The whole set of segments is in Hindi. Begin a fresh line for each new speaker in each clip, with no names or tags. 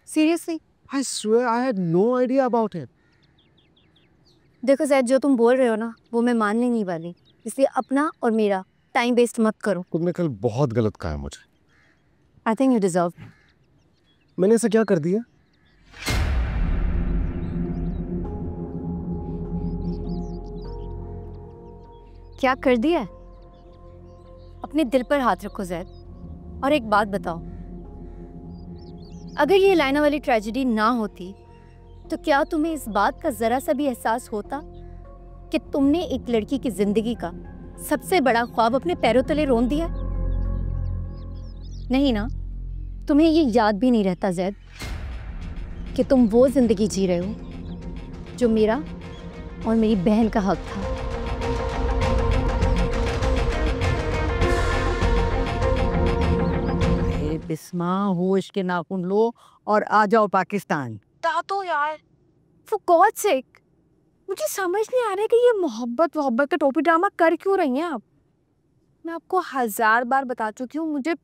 Seriously?
I swear I had no idea about it.
देखो जैद, जो तुम बोल रहे हो ना वो मैं मानने नहीं वाली, इसलिए अपना और मेरा टाइम वेस्ट मत करो।
तुमने कल बहुत गलत कहा मुझे।
I think you deserve.
मैंने ऐसा क्या कर दिया?
क्या कर दिया है? अपने दिल पर हाथ रखो जैद, और एक बात बताओ, अगर ये लाइना वाली ट्रेजेडी ना होती तो क्या तुम्हें इस बात का जरा सा भी एहसास होता कि तुमने एक लड़की की जिंदगी का सबसे बड़ा ख्वाब अपने पैरों तले रोन दिया? नहीं ना? तुम्हें ये याद भी नहीं रहता जैद कि तुम वो जिंदगी जी रहे हो जो मेरा और मेरी बहन का हक था।
बिस्मा, होश के नाखून लो और आ जाओ पाकिस्तान।
दादो यार, for God's sake, मुझे समझ नहीं आ रहा है कि ये मोहब्बत का टोपी ड्रामा कर क्यों रही हैं आप। मैं आपको 1000 बार बता चुकी हूँ, मुझे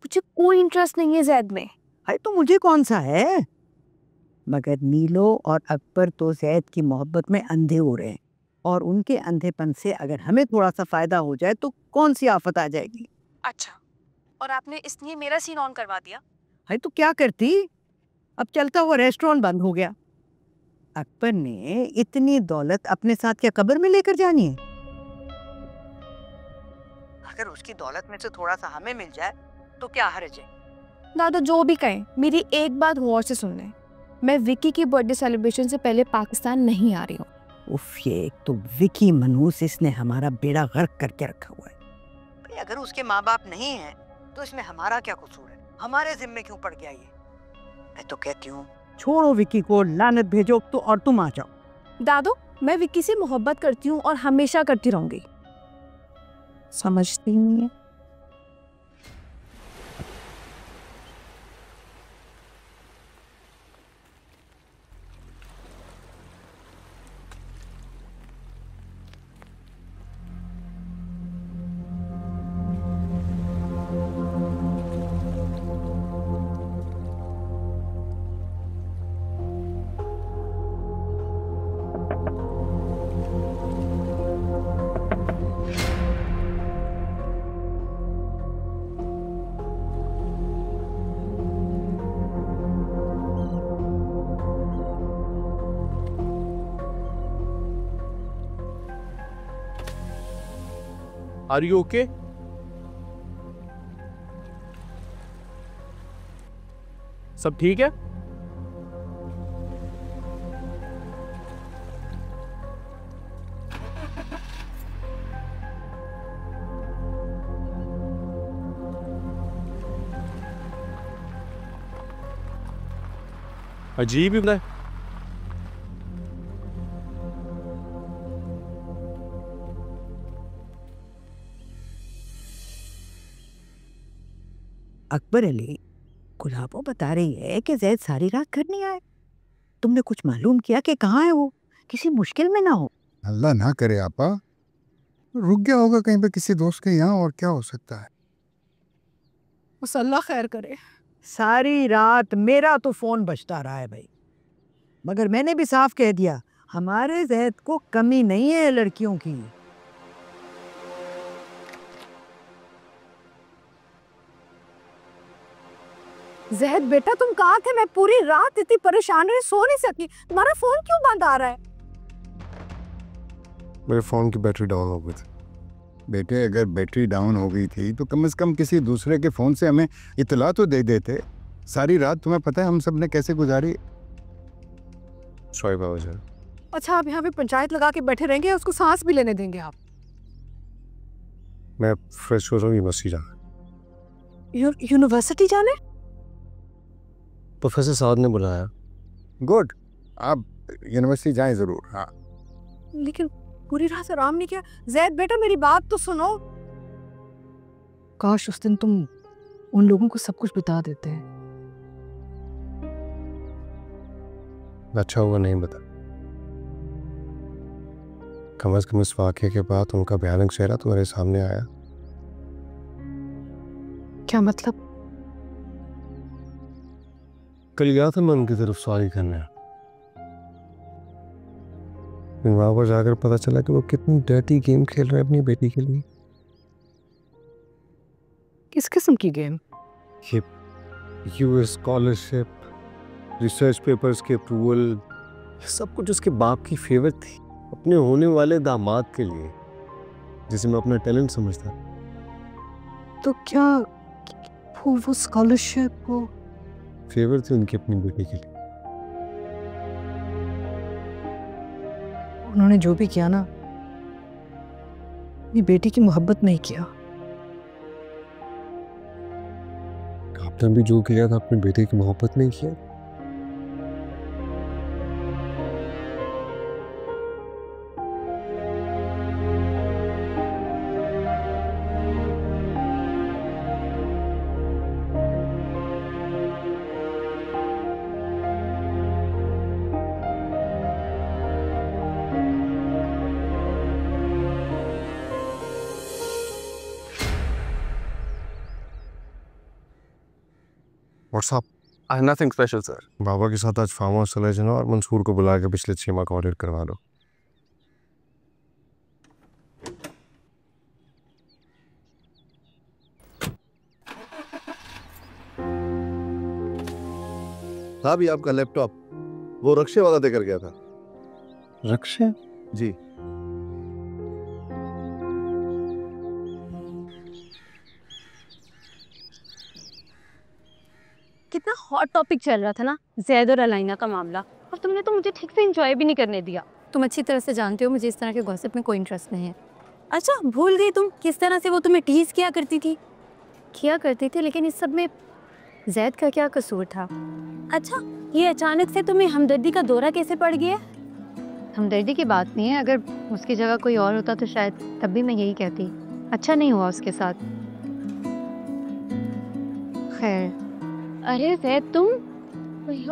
कोई इंटरेस्ट नहीं है जैद में।
है तो मुझे कौन सा है, मगर नीलो और अकबर तो जैद की मोहब्बत में अंधे हो रहे हैं, और उनके अंधेपन से अगर हमें थोड़ा सा फायदा हो जाए तो कौन सी आफत आ जाएगी।
अच्छा, और आपने इसलिए मेरा सीन ऑन करवा दिया?
है तो क्या करती, अब चलता हुआ रेस्टोरेंट बंद हो गया। अकबर ने इतनी दौलत अपने साथ क्या कब्र में लेकर जानी है? अगर उसकी दौलत में से थोड़ा सा हमें मिल जाए तो क्या हर्ज है।
दादा जो भी कहें, मेरी एक बात गौर से सुन लें, मैं विकी की बर्थडे सेलिब्रेशन से पहले पाकिस्तान नहीं आ रही हूँ।
उफ, ये एक तो विकी मनहूस, इसने हमारा बेड़ा गर्क करके रखा हुआ है। भाई अगर उसके माँ बाप नहीं हैं तो इसमें हमारा क्या कसूर है, हमारे जिम्मे क्यों पड़ गया ये। मैं तो कहती हूँ छोड़ो विकी को, लानत भेजो तो और तुम आ जाओ।
दादू, मैं विकी से मोहब्बत करती हूँ और हमेशा करती रहूंगी। समझती नहीं है।
Are you okay? सब ठीक है? अजीब ही बताए।
अकबर अली, गुलाबो बता रही है कि जैद सारी रात घर नहीं आए। तुमने कुछ मालूम किया कि कहाँ है वो, किसी मुश्किल में ना हो।
अल्लाह ना करे आपा, रुक गया होगा कहीं पे किसी दोस्त के यहाँ, और क्या हो सकता है।
बस अल्लाह खैर करे। सारी रात मेरा तो फोन बजता रहा है भाई, मगर मैंने भी साफ कह दिया हमारे जैद को कमी नहीं है लड़कियों की।
जहद बेटा, तुम कहाँ थे? मैं पूरी रात इतनी परेशान रही, सो नहीं सकी। तुम्हारा फोन क्यों बंद आ रहा है?
मेरे फोन की बैटरी डाउन हो गई थी। बेटे अगर बैटरी डाउन हो गई थी तो कम से कम किसी दूसरे के फोन से हमें इतला तो दे देते। सारी रात तुम्हें पता है हम सब ने कैसे गुजारी।
सॉरी बाबा जी।
अच्छा, आप यहाँ पे पंचायत लगा के बैठे रहेंगे, उसको सांस भी लेने देंगे आप?
मैं फ्रेश हो रहा हूँ, यूनिवर्सिटी जाना।
यूनिवर्सिटी जाने?
प्रोफेसर साहब ने बुलाया।
गुड, आप यूनिवर्सिटी जाएं जरूर। हाँ,
लेकिन पूरी रात आराम नहीं किया। जैद बेटा, मेरी बात तो सुनो। काश उस दिन तुम उन लोगों को सब कुछ बता देते हैं।
अच्छा हुआ नहीं बता। कम से कम इस वाक़े के बाद उनका भयानक चेहरा तुम्हारे सामने आया।
क्या मतलब?
कल गया था मैं उनकी तरफ सॉरी करने, वहां पर जाकर पता चला कि वो कितनी डर्टी गेम खेल रहे हैं अपनी बेटी के लिए।
किस किस्म की गेम?
ये यूएस स्कॉलरशिप, रिसर्च पेपर्स के अप्रूवल, सब कुछ उसके बाप की फेवर थी अपने होने वाले दामाद के लिए, जिसे मैं अपना टैलेंट समझता।
तो क्या वो स्कॉलरशिप वो
फेवर थी उनकी अपनी बेटी के लिए।
उन्होंने जो भी किया ना, अपनी बेटी की मोहब्बत नहीं किया।
आपने भी जो किया था अपनी बेटी की मोहब्बत नहीं किया। What's up?
Nothing special, sir.
बाबा के साथ आज फार्म हाउस चले जाना और मंसूर को बुला के पिछले 6 माह का ऑडिट करवा लो।
साहब, ये आपका लैपटॉप वो रक्षे वाला देकर गया था।
रक्षे?
जी।
कितना हॉट टॉपिक चल रहा था ना, ज़ैद और अलाइना का मामला, और तुमने तो मुझे ठीक से एंजॉय भी नहीं करने दिया।
तुम अच्छी तरह से जानते हो मुझे इस तरह के गॉसिप में कोई इंटरेस्ट नहीं है। अच्छा, भूल गई तुम किस तरह से वो तुम्हें टीज किया करती थी? किया करती थी, लेकिन इस सब में ज़ैद का क्या कसूर था? अच्छा, ये अचानक से तुम्हें हमदर्दी का दौरा कैसे पड़ गया?
हमदर्दी की बात नहीं है, अगर उसकी जगह कोई और होता तो शायद तब भी मैं यही कहती। अच्छा नहीं हुआ उसके साथ। खैर, अरे ज़ैद तुम,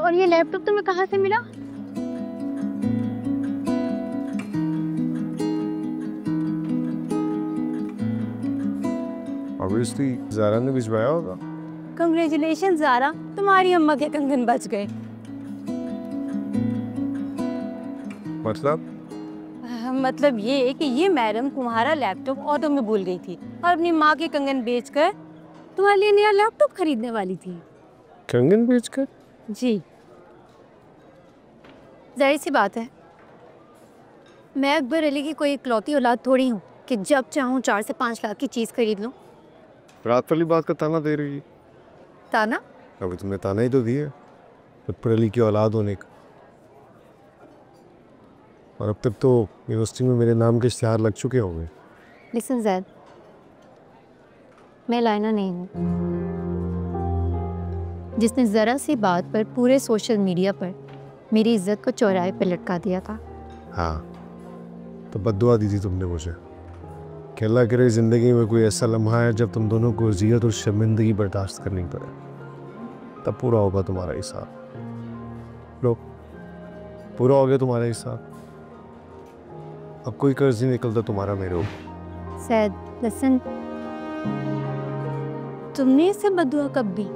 और ये लैपटॉप तुम्हें कहाँ से मिला?
Obviously, ज़ारा ने भिजवाया होगा।
कंग्रेचुलेशन ज़ारा, तुम्हारी अम्मा के कंगन बच गए। मतलब ये कि ये मैडम तुम्हारा लैपटॉप ऑटो में भूल गई थी और अपनी माँ के कंगन बेचकर तुम्हारे लिए नया लैपटॉप खरीदने वाली थी।
कंगन बेचकर?
जी, जाहिर सी बात है, मैं अकबर अली की कोई इकलौती औलाद थोड़ी हूँ कि जब चाहूँ 4 से 5 लाख की चीज़ खरीद लूँ।
रात वाली बात का ताना दे रही है।
ताना?
अभी तुमने ताना ही तो दिया अकबर अली की औलाद होने का। और अब तक तो यूनिवर्सिटी में मेरे नाम के इश्तिहार लग चुके होंगे।
लिसन ज़ैद, मैं लाइना नहीं हूँ जिसने ज़रा सी बात पर पूरे सोशल मीडिया पर मेरी इज्जत को चौराहे पर लटका दिया था।
हाँ, तो बद्दुआ दी थी तुमने मुझे कि अल्लाह करे ज़िंदगी में कोई ऐसा लम्हा है जब तुम दोनों को अज़ियत और शर्मिंदगी बर्दाश्त करनी पड़े, तब पूरा होगा तुम्हारा हिसाब। लो, पूरा हो गया तुम्हारा हिसाब। अब कोई कर्ज नहीं निकलता तुम्हारा मेरे ऊपर।
ज़ैद, लिसन, तुमने इसे बद्दुआ कब दी?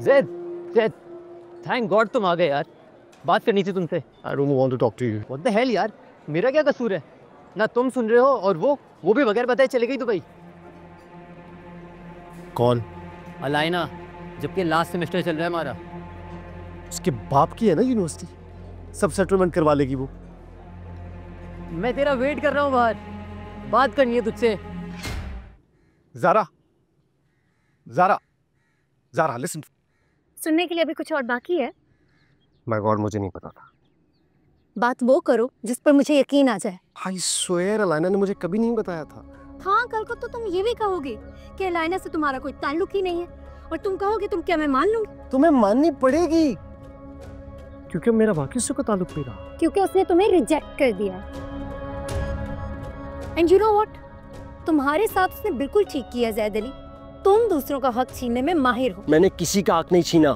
ज़ैद, थैंक गॉड तुम आ गए यार, बात करनी थी तुमसे।
I don't want to talk to you.
What the hell यार, मेरा क्या कसूर है? ना तुम सुन रहे हो और वो भी बगैर बताए चली गई दुबई।
कौन?
अलाइना, जबकि लास्ट सेमेस्टर चल रहा है हमारा।
उसके बाप की है ना यूनिवर्सिटी, सब सेटलमेंट करवा लेगी वो।
मैं तेरा वेट कर रहा हूँ बाहर, बात करनी है तुझसे।
ज़ारा, लिसन।
सुनने के लिए अभी कुछ और बाकी है?
माय गॉड, मुझे नहीं पता था।
बात वो करो जिस पर मुझे यकीन आ जाए।
आई स्वेयर अलाइना ने मुझे कभी नहीं बताया था।
हाँ, कल को तो तुम ये भी कहोगे कि अलाइना से तुम्हारा कोई ताल्लुक ही नहीं है, और तुम कहोगे तुम क्या मैं मान लूंगी?
तुम्हें माननी पड़ेगी, क्योंकि मेरा वाकई से कोई ताल्लुक नहीं रहा।
क्योंकि उसने तुम्हें रिजेक्ट कर दिया। एंड यू नो व्हाट, तुम्हारे साथ उसने बिल्कुल ठीक किया ज़ैद अली। तुम दूसरों का हक छीनने में माहिर हो।
मैंने किसी का हक नहीं छीना।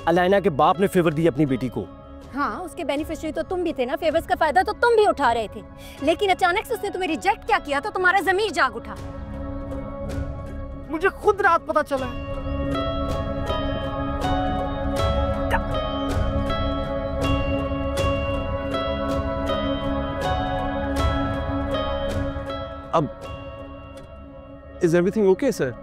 अलाइना के बाप ने फेवर दी अपनी बेटी को।
हाँ, उसके बेनिफिशियरी तो तुम भी थे ना, फेवर्स का फायदा तो तुम भी उठा रहे थे। लेकिन अचानक से उसने तुम्हें रिजेक्ट क्या किया तो तुम्हारा ज़मीर जाग उठा।
मुझे खुद रात पता चला है।
अब is everything okay sir?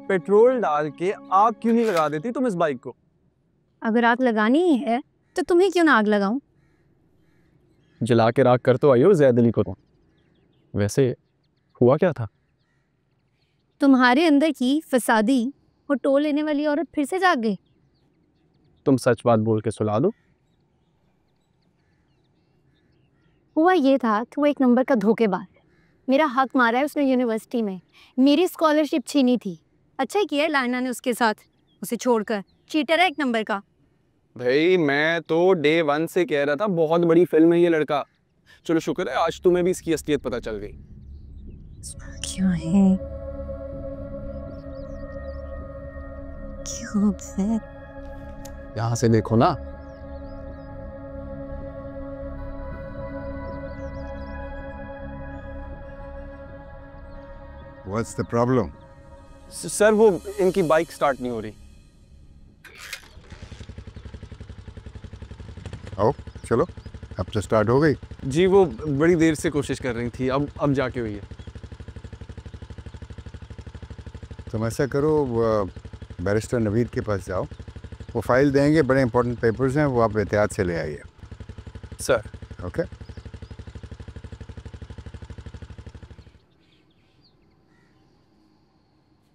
Petrol डाल के आग क्यों नहीं लगा देती तुम इस बाइक को?
अगर आग लगानी ही है तो तुम्हें क्यों ना आग लगाऊं?
जला के राख कर तो आई हो जैद अली को। तो वैसे हुआ क्या था?
तुम्हारे अंदर की फसादी और टोल लेने वाली औरत फिर से जाग गई।
तुम सच बात बोल के सुला दो।
हुआ ये था कि वो एक नंबर का धोखेबाज है। मेरा हक मारा है उसने यूनिवर्सिटी में, मेरी स्कॉलरशिप छीनी थी। अच्छा ही किया लाइना ने उसके साथ, उसे छोड़कर। चीटर है एक नंबर का।
भाई मैं तो डे 1 से कह रहा था बहुत बड़ी फिल्म है ये लड़का। चलो शुक्र है आज तुम्हें भी इसकी असलियत पता चल गई।
क्या है? क्यों है?
यहाँ से देखो ना।
What's the problem?
सर वो इनकी बाइक स्टार्ट नहीं हो रही।
आओ चलो, अब तो स्टार्ट हो गई।
जी वो बड़ी देर से कोशिश कर रही थी, अब जाके हुई है।
तुम ऐसा करो, बैरिस्टर नवीद के पास जाओ, वो फाइल देंगे, बड़े इंपॉर्टेंट पेपर्स हैं, वो आप एहतियात से ले आइए।
Sir
okay.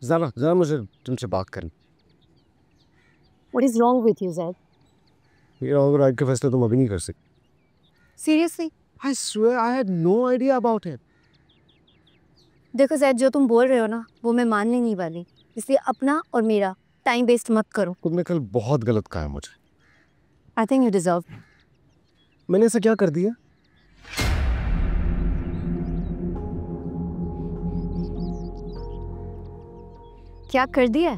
ज़रा मुझे तुमसे बात करनी।
What is wrong with you, Zaid?
ये और राइट का फैसला तुम अभी नहीं कर सकते।
Seriously?
I swear I had no idea about it.
देखो जैद, जो तुम बोल रहे हो ना वो मैं मानने नहीं वाली, इसलिए अपना और मेरा टाइम वेस्ट मत करो।
तुमने कल बहुत गलत कहा है मुझे।
I think you deserve.
मैंने ऐसा क्या कर दिया?
क्या कर दिया है?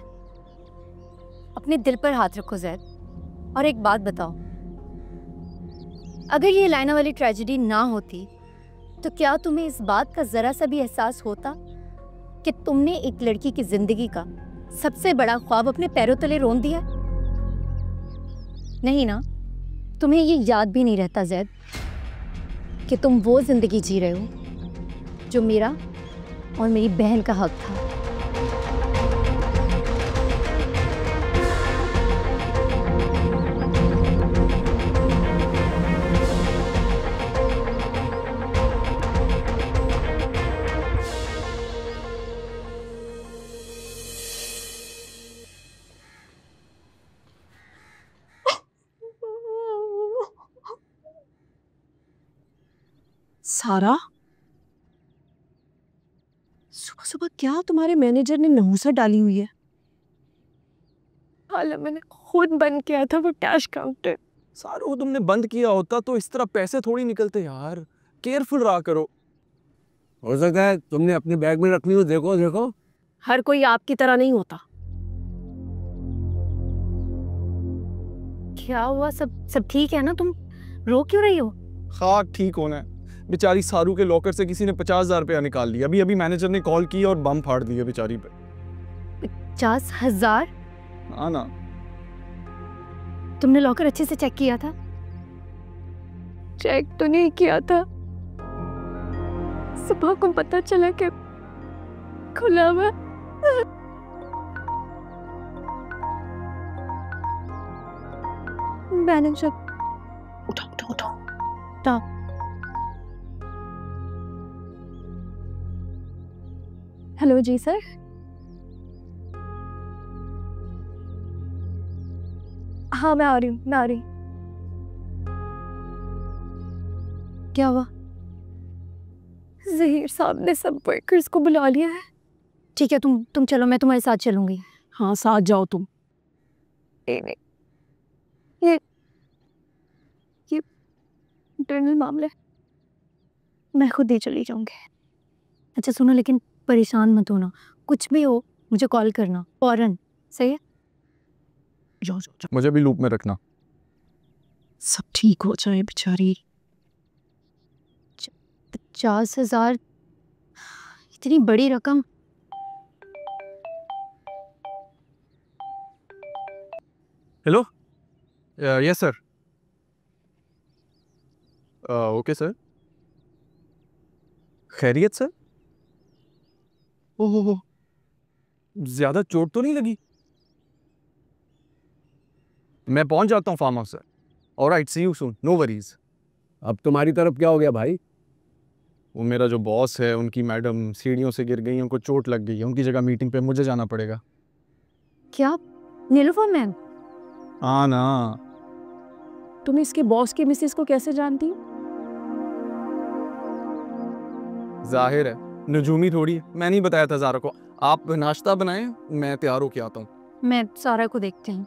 अपने दिल पर हाथ रखो जैद, और एक बात बताओ, अगर ये लाइना वाली ट्रेजेडी ना होती तो क्या तुम्हें इस बात का जरा सा भी एहसास होता कि तुमने एक लड़की की जिंदगी का सबसे बड़ा ख्वाब अपने पैरों तले रोन दिया? नहीं ना? तुम्हें ये याद भी नहीं रहता जैद कि तुम वो जिंदगी जी रहे हो जो मेरा और मेरी बहन का हक था।
सारा, सुबह सुबह क्या तुम्हारे मैनेजर ने नहुसा डाली हुई है? हालांकि मैंने खुद बंद किया था वो कैश काउंटर।
सारू तुमने बंद किया होता तो इस तरह पैसे थोड़ी निकलते यार। केयरफुल रहा करो।
हो सकता है तुमने अपने बैग में रख ली हो। देखो देखो,
हर कोई आपकी तरह नहीं होता।
क्या हुआ? सब ठीक है ना? तुम रो क्यों रही हो?
हाँ ठीक होना है। बेचारी सारू के लॉकर से किसी ने 50,000 रुपया निकाल लिया। अभी मैनेजर ने कॉल की और बम फाड़ दिया बेचारी पे।
50,000?
हाँ ना।
तुमने लॉकर अच्छे से चेक किया था?
चेक तो नहीं किया था, सुबह को पता चला कि खुला हुआ। मैनेजर उठाओ। हेलो जी सर। हाँ मैं आ रही हूँ। क्या हुआ? ज़हीर साहब ने सब वर्कर्स को बुला लिया है।
ठीक है, तुम चलो, मैं तुम्हारे साथ चलूंगी।
हाँ साथ जाओ तुम। ये इंटरनल मामले
मैं खुद ही चली जाऊंगी। अच्छा सुनो, लेकिन परेशान मत होना, कुछ भी हो मुझे कॉल करना फौरन, सही है?
जाओ जाओ जाओ,
मुझे भी लूप में रखना।
सब ठीक हो जाए बेचारी।
50,000, इतनी बड़ी रकम।
Hello, yes sir. Okay sir. खैरियत सर? ओहो, ज्यादा चोट तो नहीं लगी? मैं पहुंच जाता हूँ farm house sir. Alright, see you soon, no worries.
अब तुम्हारी तरफ क्या हो गया भाई?
वो मेरा जो बॉस है, उनकी मैडम सीढ़ियों से गिर गई, उनको चोट लग गई है, उनकी जगह मीटिंग पे मुझे जाना पड़ेगा।
क्या नीलूफर मैम?
हाँ ना।
तुम इसके बॉस के मिसेस को कैसे जानती हो?
जाहिर है, नजूमी थोड़ी है। मैं नहीं बताया था ज़ारा को। आप नाश्ता बनाएं, मैं तैयार होके आता हूँ।
मैं सारा को देखती हूँ।